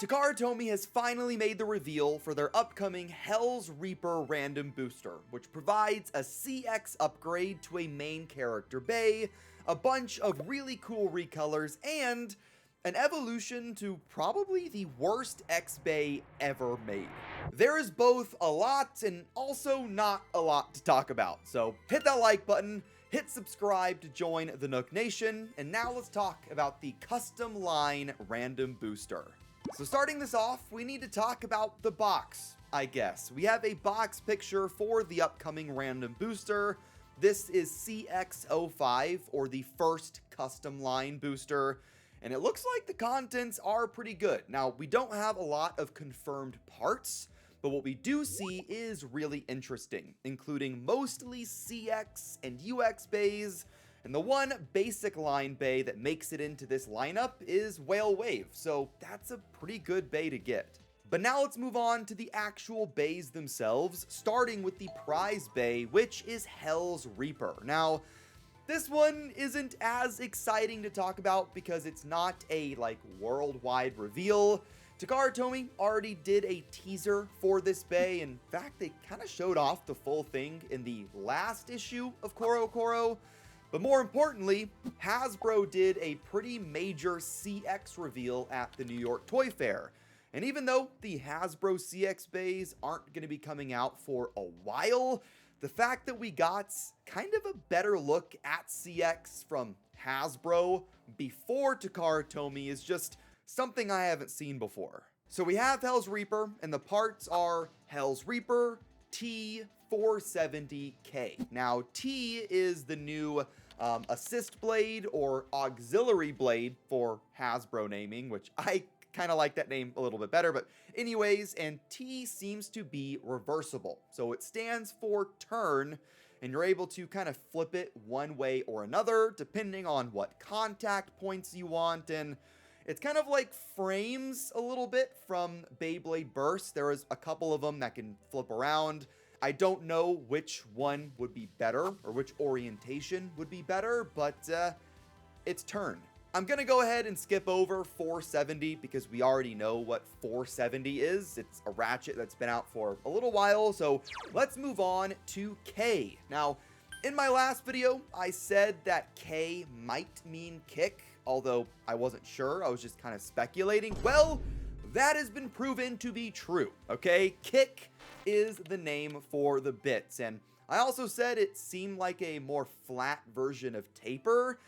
Takara Tomy has finally made the reveal for their upcoming HellsReaper random booster, which provides a CX upgrade to a main character bay, a bunch of really cool recolors, and an evolution to probably the worst X-Bay ever made. There is both a lot and also not a lot to talk about, so hit that like button, hit subscribe to join the Nook Nation, and now let's talk about the custom line random booster. So starting this off, we need to talk about the box, I guess. We have a box picture for the upcoming random booster. This is CX05, or the first custom line booster, and it looks like the contents are pretty good. Now, we don't have a lot of confirmed parts, but what we do see is really interesting, including mostly CX and UX bays, and the one basic line bay that makes it into this lineup is Whale Wave, so that's a pretty good bay to get. But now let's move on to the actual bays themselves, starting with the prize bay, which is HellsReaper. Now, this one isn't as exciting to talk about because it's not a, worldwide reveal. Takara Tomy already did a teaser for this bay. In fact, they kind of showed off the full thing in the last issue of CoroCoro. But more importantly, Hasbro did a pretty major CX reveal at the New York Toy Fair. And even though the Hasbro CX bays aren't going to be coming out for a while, the fact that we got kind of a better look at CX from Hasbro before Takara Tomy is just something I haven't seen before. So we have HellsReaper, and the parts are HellsReaper T470K. Now, T is the new assist blade or auxiliary blade for Hasbro naming, which I kind of like that name a little bit better, but anyways, and T seems to be reversible. So it stands for turn, and you're able to kind of flip it one way or another, depending on what contact points you want, and it's kind of like frames a little bit from Beyblade Burst. There is a couple of them that can flip around. I don't know which one would be better, or which orientation would be better, but it's turn. I'm going to go ahead and skip over 470 because we already know what 470 is. It's a ratchet that's been out for a little while, so let's move on to K. Now, in my last video, I said that K might mean kick, although I wasn't sure. I was just kind of speculating. Well, that has been proven to be true, okay? Kick is the name for the bits, and I also said it seemed like a more flat version of taper.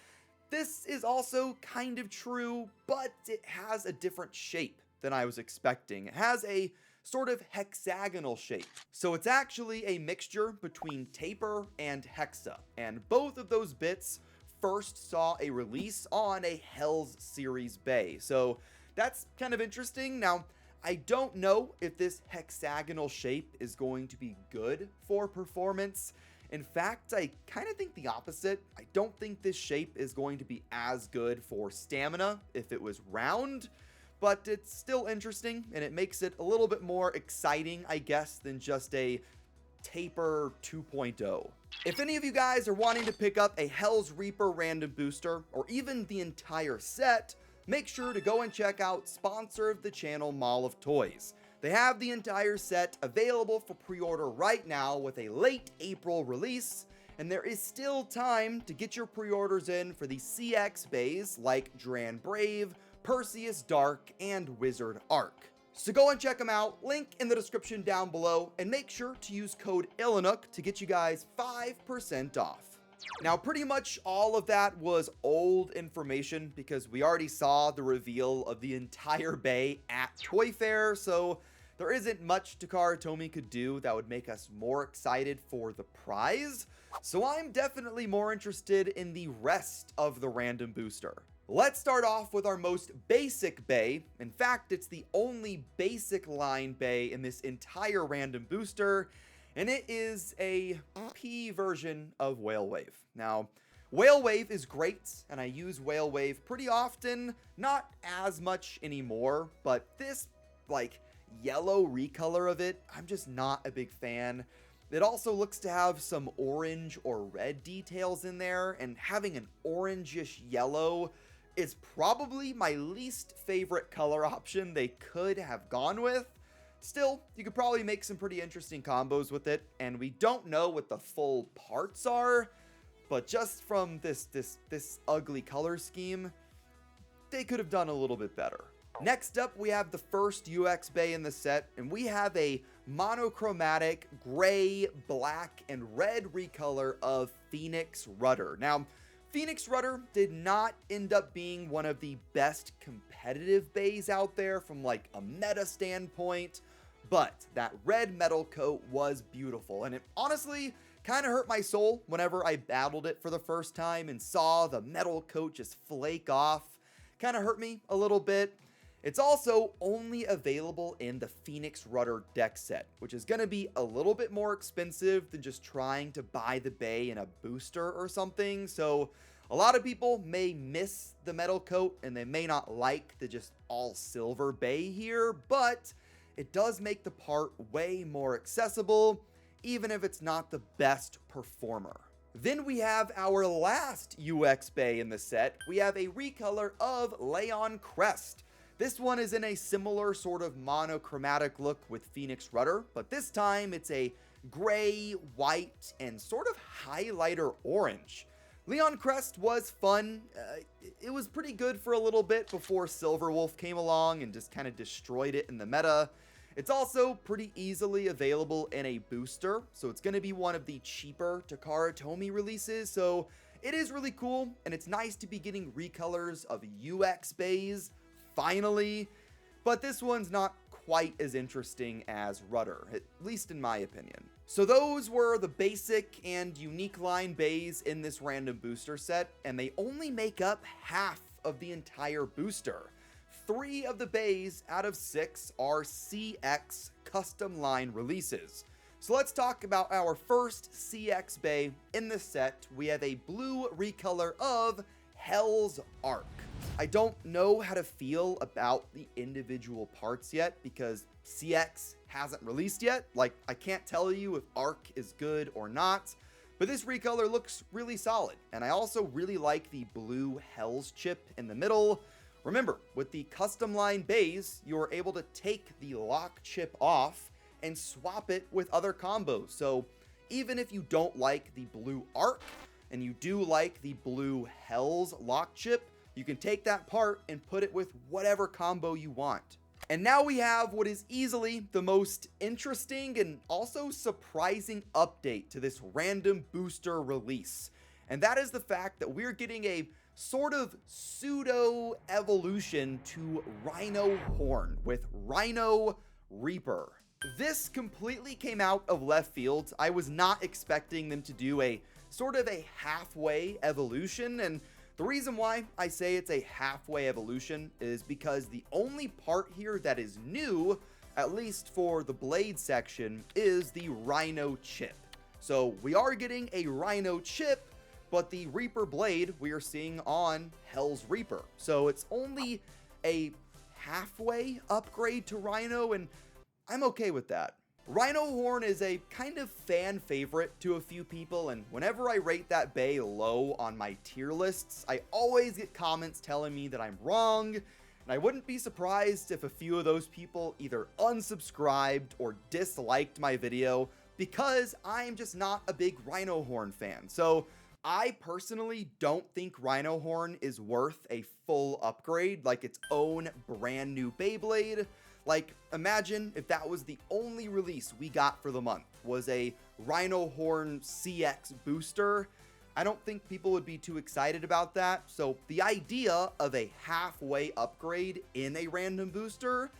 This is also kind of true, but it has a different shape than I was expecting. It has a sort of hexagonal shape. So it's actually a mixture between taper and hexa, and both of those bits first saw a release on a Hells series bay. So that's kind of interesting. Now, I don't know if this hexagonal shape is going to be good for performance. In fact, I kind of think the opposite. I don't think this shape is going to be as good for stamina if it was round, but it's still interesting, and it makes it a little bit more exciting, I guess, than just a taper 2.0. If any of you guys are wanting to pick up a HellsReaper random booster, or even the entire set, make sure to go and check out sponsor of the channel, Mall of Toys. They have the entire set available for pre-order right now with a late April release, and there is still time to get your pre-orders in for the CX bays like Dran Brave, Perseus Dark, and Wizard Arc. So go and check them out, link in the description down below, and make sure to use code ilinnuc to get you guys 5% off. Now, pretty much all of that was old information because we already saw the reveal of the entire bay at Toy Fair, so there isn't much Takara Tomy could do that would make us more excited for the prize. So I'm definitely more interested in the rest of the random booster. Let's start off with our most basic bay. In fact, it's the only basic line bay in this entire random booster, and it is a P version of Whale Wave. Now, Whale Wave is great, and I use Whale Wave pretty often, not as much anymore, but this, yellow recolor of it, I'm just not a big fan. It also looks to have some orange or red details in there, and having an orangish yellow It's probably my least favorite color option they could have gone with. Still, you could probably make some pretty interesting combos with it, and we don't know what the full parts are, but just from this ugly color scheme, they could have done a little bit better. Next up, we have the first UX bay in the set, and we have a monochromatic gray, black, and red recolor of Phoenix Rudder. Now, Phoenix Rudder did not end up being one of the best competitive bays out there from like a meta standpoint, but that red metal coat was beautiful, and it honestly kind of hurt my soul whenever I battled it for the first time and saw the metal coat just flake off. Kind of hurt me a little bit. It's also only available in the Phoenix Rudder deck set, which is going to be a little bit more expensive than just trying to buy the bay in a booster or something. So a lot of people may miss the metal coat and they may not like the just all silver bay here, but it does make the part way more accessible, even if it's not the best performer. Then we have our last UX bay in the set. We have a recolor of Leon Crest. This one is in a similar sort of monochromatic look with Phoenix Rudder, but this time it's a gray, white, and sort of highlighter orange. Leon Crest was fun. It was pretty good for a little bit before Silverwolf came along and just kind of destroyed it in the meta. It's also pretty easily available in a booster, so it's going to be one of the cheaper Takara Tomy releases, so it is really cool, and it's nice to be getting recolors of UX bays finally, but this one's not quite as interesting as Rudder, at least in my opinion. So those were the basic and unique line bays in this random booster set, and they only make up half of the entire booster. 3 of the bays out of 6 are CX custom line releases. So let's talk about our first CX bay in the set. We have a blue recolor of Hell's Arc. I don't know how to feel about the individual parts yet because CX hasn't released yet. Like, I can't tell you if Arc is good or not, but this recolor looks really solid. And I also really like the blue Hell's chip in the middle. Remember, with the custom line bays, you're able to take the lock chip off and swap it with other combos. So even if you don't like the blue Arc and you do like the blue Hell's lock chip, you can take that part and put it with whatever combo you want. And now we have what is easily the most interesting and also surprising update to this random booster release. And that is the fact that we're getting a sort of pseudo evolution to Rhino Horn with RhinoReaper. This completely came out of left field. I was not expecting them to do a sort of a halfway evolution, and the reason why I say it's a halfway evolution is because the only part here that is new, at least for the blade section, is the Rhino chip. So we are getting a Rhino chip, but the Reaper blade we are seeing on HellsReaper. So it's only a halfway upgrade to Rhino, and I'm okay with that. Rhino Horn is a kind of fan favorite to a few people, and whenever I rate that bay low on my tier lists, I always get comments telling me that I'm wrong, and I wouldn't be surprised if a few of those people either unsubscribed or disliked my video because I'm just not a big Rhino Horn fan. So I personally don't think Rhino Horn is worth a full upgrade, like its own brand new Beyblade. Like, imagine if that was the only release we got for the month, was a Rhino Horn CX booster. I don't think people would be too excited about that. So the idea of a halfway upgrade in a random booster,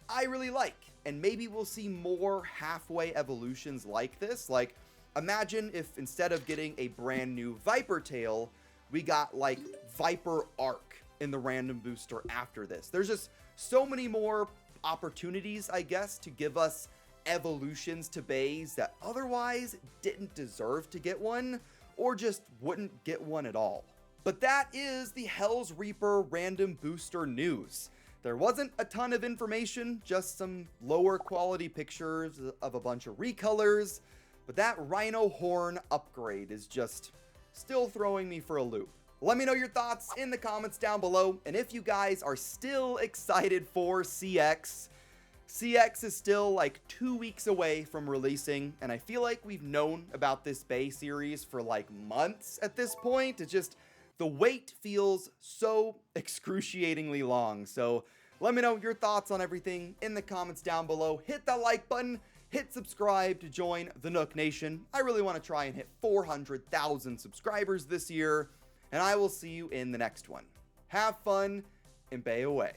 I really like. And maybe we'll see more halfway evolutions like this. Like, imagine if instead of getting a brand new Viper Tail, we got like Viper Arc in the random booster after this. There's just so many more opportunities, I guess, to give us evolutions to bays that otherwise didn't deserve to get one or just wouldn't get one at all. But that is the HellsReaper random booster news. There wasn't a ton of information, just some lower quality pictures of a bunch of recolors, but that Rhino Horn upgrade is just still throwing me for a loop. Let me know your thoughts in the comments down below, and if you guys are still excited for CX. CX is still like 2 weeks away from releasing, and I feel like we've known about this Bay series for like months at this point. It's just, the wait feels so excruciatingly long. So let me know your thoughts on everything in the comments down below. Hit that like button, hit subscribe to join the Nook Nation. I really want to try and hit 400,000 subscribers this year, and I will see you in the next one. Have fun and bay away.